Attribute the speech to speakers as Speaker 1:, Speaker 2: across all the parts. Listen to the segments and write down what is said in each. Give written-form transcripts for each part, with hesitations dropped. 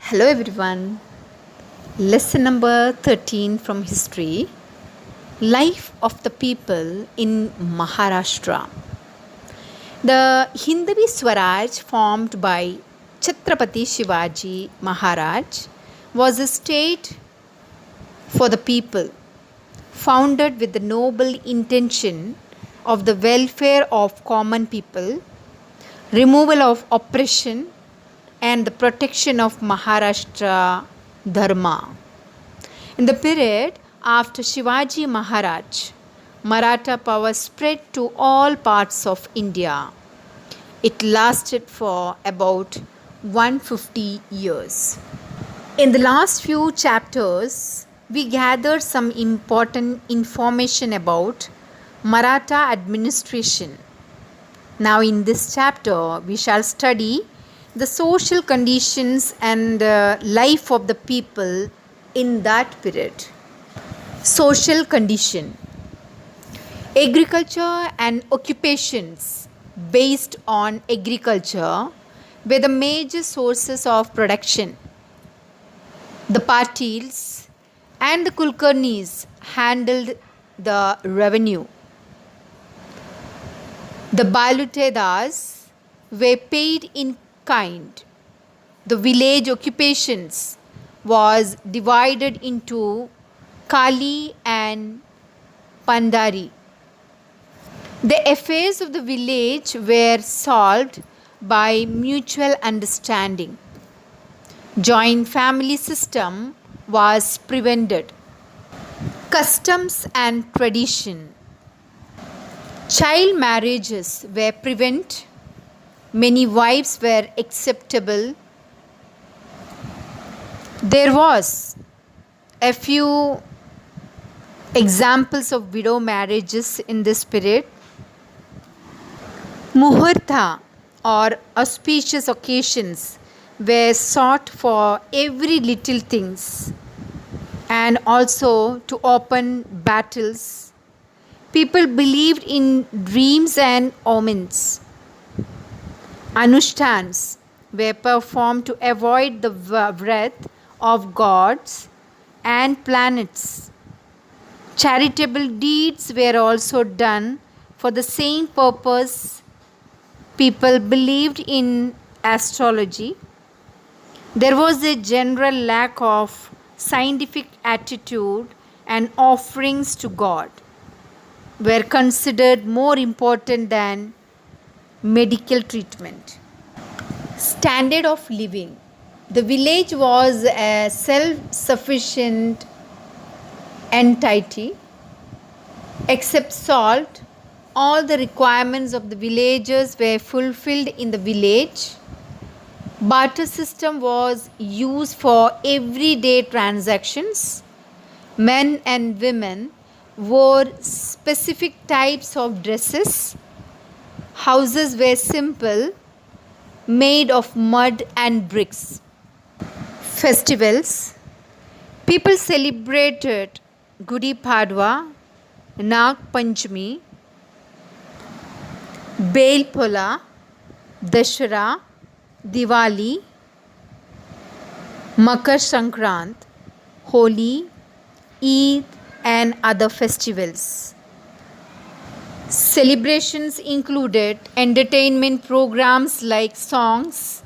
Speaker 1: Hello everyone. Lesson number 13 from history. Life of the people in Maharashtra. The Hindavi Swaraj formed by Chhatrapati Shivaji Maharaj was a state for the people, founded with the noble intention of the welfare of common people, removal of oppression, and the protection of Maharashtra Dharma. In the period after Shivaji Maharaj, Maratha power spread to all parts of India. It lasted for about 150 years. In the last few chapters, we gathered some important information about Maratha administration. Now, in this chapter, we shall study the social conditions and life of the people in that period. Social condition. Agriculture and occupations based on agriculture were the major sources of production. The Patils and the Kulkarnis handled the revenue. The Balutedas were paid in kind. The village occupations was divided into Kali and Pandari. The affairs of the village were solved by mutual understanding. Joint family system was prevented. Customs and tradition. Child marriages were prevented. Many wives were acceptable. There was a few examples of widow marriages in this period. Muhurta or auspicious occasions were sought for every little things and also to open battles. People believed in dreams and omens. Anushtans were performed to avoid the wrath of gods and planets. Charitable deeds were also done for the same purpose. People believed in astrology. There was a general lack of scientific attitude, and offerings to God were considered more important than medical treatment. Standard of living. The village was a self-sufficient entity. Except salt, all the requirements of the villagers were fulfilled in the village. Barter system was used for everyday transactions. Men and women wore specific types of dresses. Houses were simple, made of mud and bricks. Festivals. People celebrated Gudi Padwa, Nag Panchami, Bel Pola, Dashara, Diwali, Makar Sankrant, Holi, Eid, and other festivals. Celebrations included entertainment programs like songs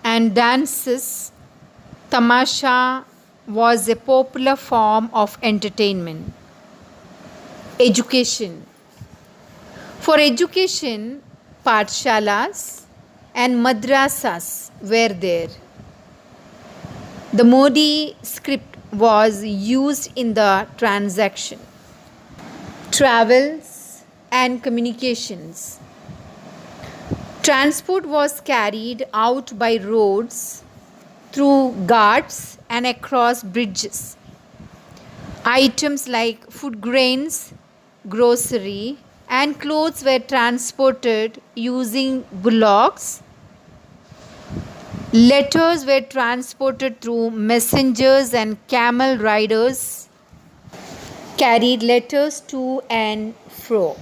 Speaker 1: and dances. Tamasha was a popular form of entertainment. Education. For education, pathshalas and madrasas were there. The Modi script was used in the transaction. Travels and communications. Transport was carried out by roads, through ghats, and across bridges. Items like food grains, grocery, and clothes were transported using bullocks. Letters were transported through messengers, and camel riders carried letters to and fro.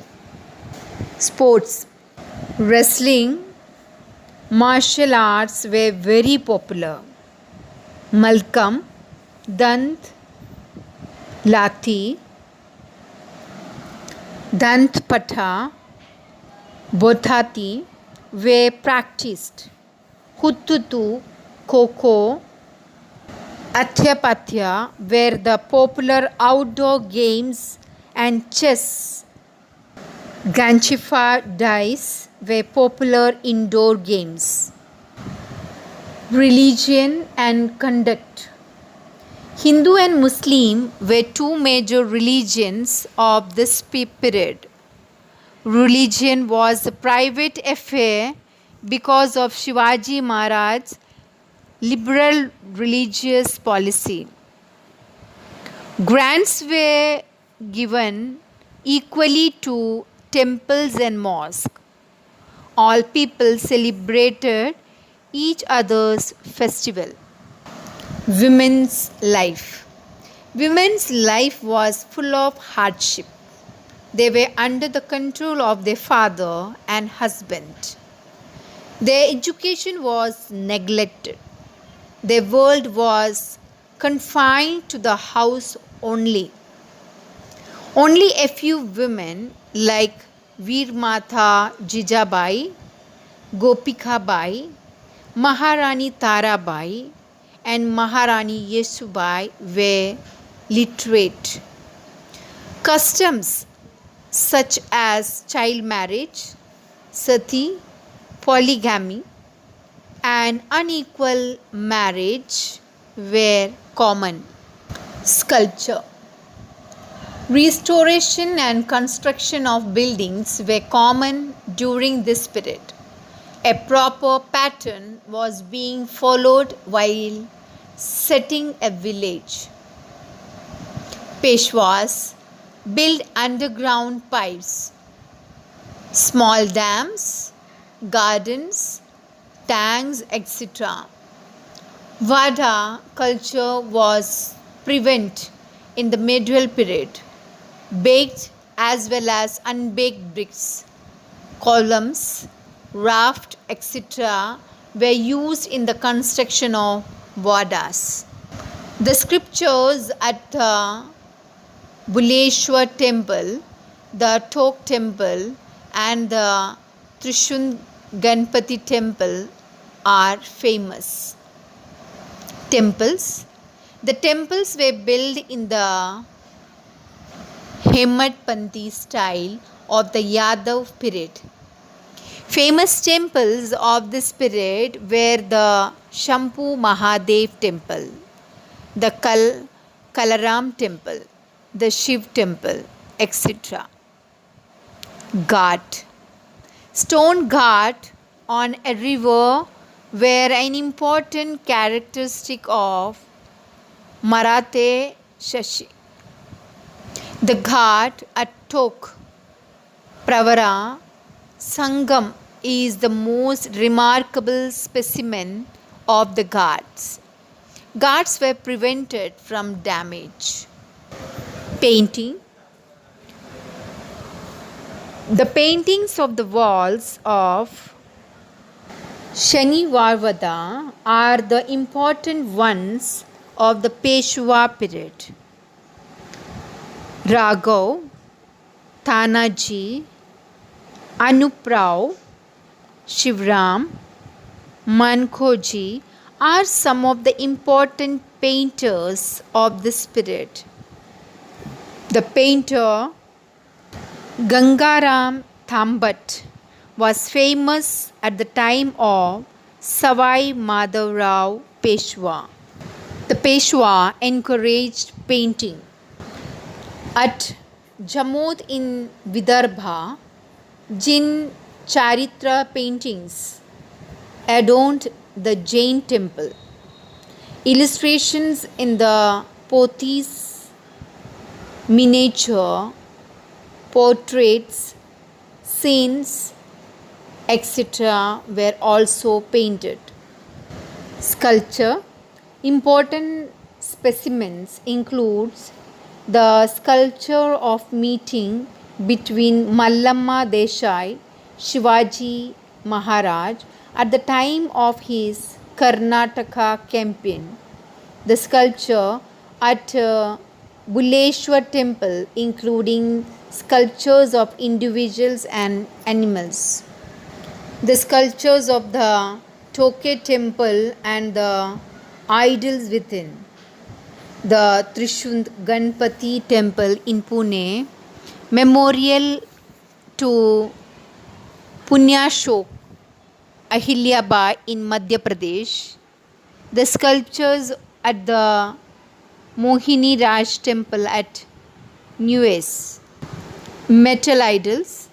Speaker 1: Sports. Wrestling, martial arts were very popular. Malkam, Dant, Lathi, Dant Patha, Bothati were practiced. Huttutu, Kho-Kho, Atyapatya were the popular outdoor games, and chess, Ganchifa dice were popular indoor games. Religion and conduct. Hindu and Muslim were two major religions of this period. Religion was a private affair because of Shivaji Maharaj's liberal religious policy. Grants were given equally to temples and mosques. All people celebrated each other's festival. Women's life. Women's life was full of hardship. They were under the control of their father and husband. Their education was neglected. Their world was confined to the house only. Only a few women like Veermata Jijabai, Gopika Bai, Maharani Tarabai, and Maharani Yesubai were literate. Customs such as child marriage, sati, polygamy, and unequal marriage were common. Sculpture. Restoration and construction of buildings were common during this period. A proper pattern was being followed while setting a village. Peshwas built underground pipes, small dams, gardens, tanks, etc. Vada culture was prevalent in the medieval period. Baked as well as unbaked bricks, columns, raft, etc. were used in the construction of vadas. The scriptures at the Buleshwar temple, the Tok temple, and the Trishul Ganpati temple are famous. Temples. The temples were built in the Hemadpanthi style of the Yadav period. Famous temples of this period were the Shampu Mahadev temple, the Kalaram temple, the Shiv temple, etc. Ghat. Stone ghat on a river were an important characteristic of Marathe Shashi. The ghat at Tok, Pravara, Sangam is the most remarkable specimen of the ghats. Ghats were prevented from damage. Painting. The paintings of the walls of Shanivarvada are the important ones of the Peshwa period. Raghav, Tanaji, Anuprao, Shivram, Mankhoji are some of the important painters of this period. The painter Gangaram Thambat was famous at the time of Savai Madhavrao Peshwa. The Peshwa encouraged painting. At Jamod in Vidarbha, Jin Charitra paintings adorned the Jain temple. Illustrations in the pothis, miniature, portraits, scenes, etc. were also painted. Sculpture. Important specimens includes the sculpture of meeting between Mallamma Desai, Shivaji Maharaj at the time of his Karnataka campaign. the sculpture at Buleshwar temple, including sculptures of individuals and animals. The sculptures of the Toke temple and the idols within. The Trishund Ganpati temple in Pune, memorial to Punyashok Ahilyabai in Madhya Pradesh. The sculptures at the Mohini Raj temple at Nues. Metal idols.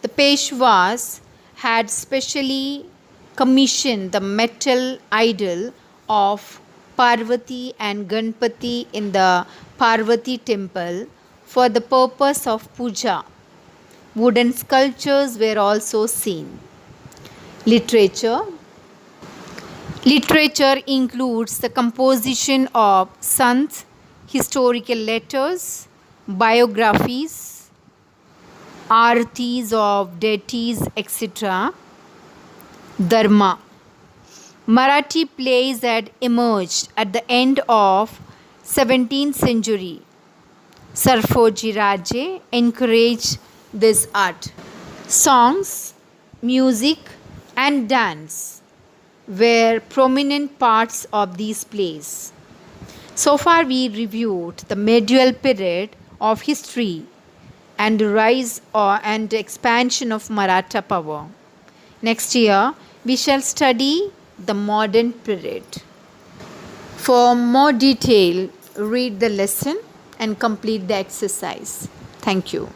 Speaker 1: The Peshwas had specially commissioned the metal idol of Parvati and Ganpati in the Parvati temple for the purpose of puja. Wooden sculptures were also seen. Literature. Literature includes the composition of sants, historical letters, biographies, artis of deities, etc. Dharma. Marathi plays had emerged at the end of 17th century. Sarfoji Raje encouraged this art. Songs, music and dance were prominent parts of these plays. So far we reviewed the medieval period of history and the rise and expansion of Maratha power. Next year we shall study the modern period. For more detail, read the lesson and complete the exercise. Thank you.